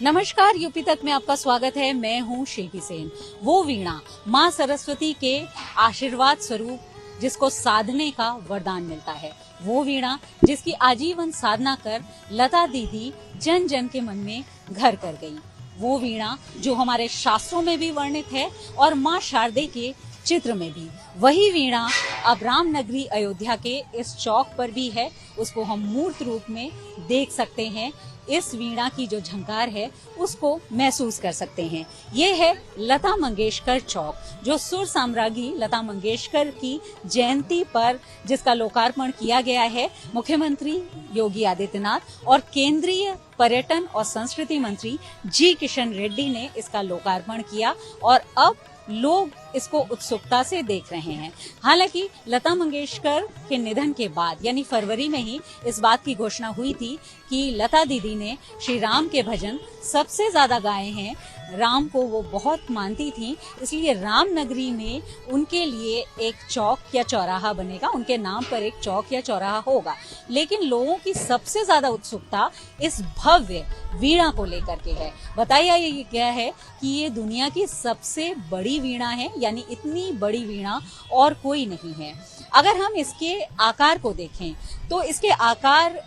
नमस्कार, यूपी तक में आपका स्वागत है। मैं हूँ शिल्पी सेन। वो वीणा माँ सरस्वती के आशीर्वाद स्वरूप जिसको साधने का वरदान मिलता है, वो वीणा जिसकी आजीवन साधना कर लता दीदी जन जन के मन में घर कर गई, वो वीणा जो हमारे शास्त्रों में भी वर्णित है और माँ शारदे के चित्र में भी। वही वीणा अब रामनगरी अयोध्या के इस चौक पर भी है, उसको हम मूर्त रूप में देख सकते हैं। इस वीणा की जो झंकार है उसको महसूस कर सकते हैं। ये है लता मंगेशकर चौक, जो सुर साम्राज्ञी लता मंगेशकर की जयंती पर जिसका लोकार्पण किया गया है। मुख्यमंत्री योगी आदित्यनाथ और केंद्रीय पर्यटन और संस्कृति मंत्री जी किशन रेड्डी ने इसका लोकार्पण किया और अब लोग इसको उत्सुकता से देख रहे हैं। हालांकि लता मंगेशकर के निधन के बाद यानी फरवरी में ही इस बात की घोषणा हुई थी कि लता दीदी ने श्री राम के भजन सबसे ज्यादा गाए हैं। राम को वो बहुत मानती थी, इसलिए रामनगरी में उनके लिए एक चौक या चौराहा बनेगा, उनके नाम पर एक चौक या चौराहा होगा। लेकिन लोगों की सबसे ज्यादा उत्सुकता इस भव्य वीणा को लेकर के है। बताया ये क्या है कि ये दुनिया की सबसे बड़ी वीणा है, यानी इतनी बड़ी वीणा और कोई नहीं है। अगर हम इसके आकार को देखें तो इसके आकार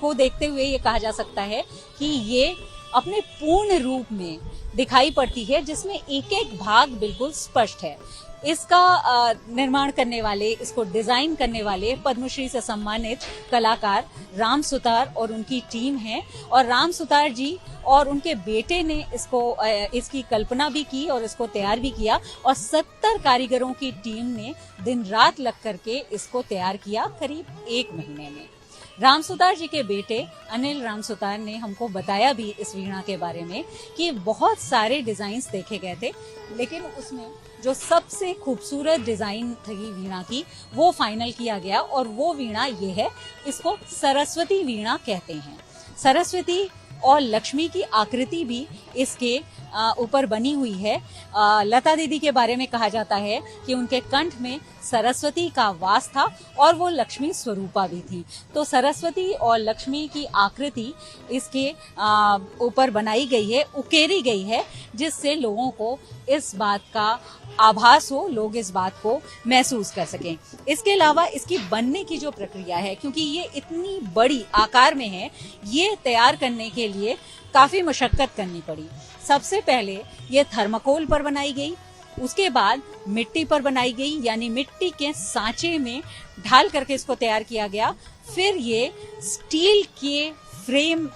को देखते हुए ये कहा जा सकता है कि ये अपने पूर्ण रूप में दिखाई पड़ती है, जिसमें एक एक भाग बिल्कुल स्पष्ट है। इसका निर्माण करने वाले, इसको डिजाइन करने वाले पद्मश्री से सम्मानित कलाकार राम सुतार और उनकी टीम है। और राम सुतार जी और उनके बेटे ने इसकी कल्पना भी की और इसको तैयार भी किया, और 70 कारीगरों की टीम ने दिन रात लग करके इसको तैयार किया, करीब 1 महीने में। राम सुतार जी के बेटे अनिल राम सुतार ने हमको बताया भी इस वीणा के बारे में कि बहुत सारे डिजाइन्स देखे गए थे, लेकिन उसमें जो सबसे खूबसूरत डिजाइन थी वीणा की, वो फाइनल किया गया और वो वीणा ये है। इसको सरस्वती वीणा कहते हैं। सरस्वती और लक्ष्मी की आकृति भी इसके ऊपर बनी हुई है। लता दीदी के बारे में कहा जाता है कि उनके कंठ में सरस्वती का वास था और वो लक्ष्मी स्वरूपा भी थी। तो सरस्वती और लक्ष्मी की आकृति इसके ऊपर बनाई गई है, उकेरी गई है, जिससे लोगों को इस बात का आभास हो, लोग इस बात को महसूस कर सकें। इसके अलावा इसकी बनने की जो प्रक्रिया है, क्योंकि ये इतनी बड़ी आकार में है, ये तैयार करने के लिए काफी मशक्कत करनी पड़ी। सबसे पहले ये थर्माकोल पर बनाई गई, उसके बाद मिट्टी पर बनाई गई, यानी मिट्टी के सांचे में ढाल करके इसको तैयार किया गया। फिर ये स्टील के फ्रेम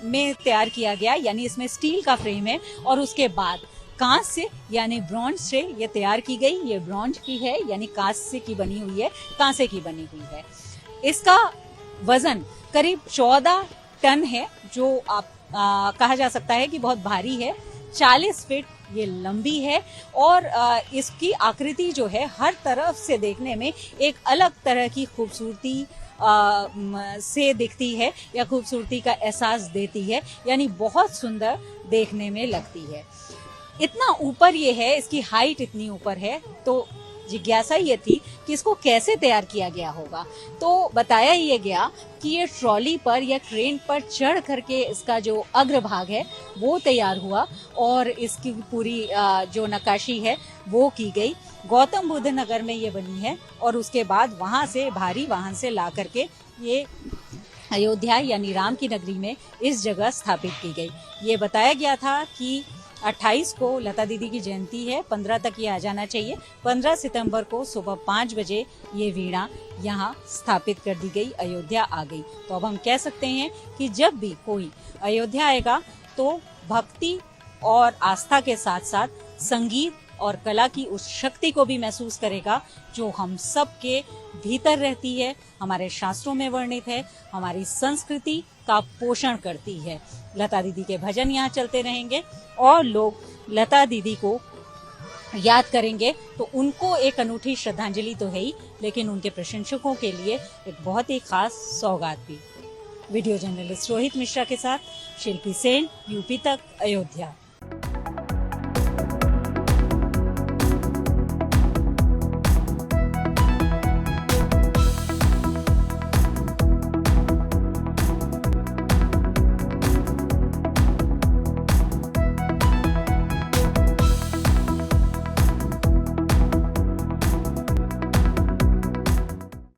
में तैयार किया गया, यानी इसमें स्टील का फ्रेम है, और उसके बाद कांच से यानी ब्रॉन्ज से ये तैयार की गई। ये ब्रॉन्ज की है, यानी कांच की बनी हुई है, कांसे की बनी हुई है। इसका वजन करीब 14 टन है, जो कहा जा सकता है कि बहुत भारी है। 40 फीट ये लंबी है और इसकी आकृति जो है हर तरफ से देखने में एक अलग तरह की खूबसूरती से दिखती है या खूबसूरती का एहसास देती है, यानी बहुत सुंदर देखने में लगती है। इतना ऊपर ये है, इसकी हाइट इतनी ऊपर है, तो जिज्ञासा ये थी कि इसको कैसे तैयार किया गया होगा। तो बताया ये गया कि ये ट्रॉली पर या ट्रेन पर चढ़ करके इसका जो अग्रभाग है वो तैयार हुआ और इसकी पूरी जो नक्काशी है वो की गई। गौतम बुद्ध नगर में ये बनी है और उसके बाद वहां से भारी वाहन से ला करके ये अयोध्या यानी राम की नगरी में इस जगह स्थापित की गई। ये बताया गया था कि 28 को लता दीदी की जयंती है, 15 तक ये आ जाना चाहिए। 15 सितंबर को सुबह 5 बजे ये वीणा यहाँ स्थापित कर दी गई, अयोध्या आ गई। तो अब हम कह सकते हैं कि जब भी कोई अयोध्या आएगा तो भक्ति और आस्था के साथ साथ संगीत और कला की उस शक्ति को भी महसूस करेगा जो हम सब के भीतर रहती है, हमारे शास्त्रों में वर्णित है, हमारी संस्कृति का पोषण करती है। लता दीदी के भजन यहाँ चलते रहेंगे और लोग लता दीदी को याद करेंगे, तो उनको एक अनूठी श्रद्धांजलि तो है ही, लेकिन उनके प्रशंसकों के लिए एक बहुत ही खास सौगात भी। वीडियो जर्नलिस्ट रोहित मिश्रा के साथ शिल्पी सेन, यूपी तक, अयोध्या।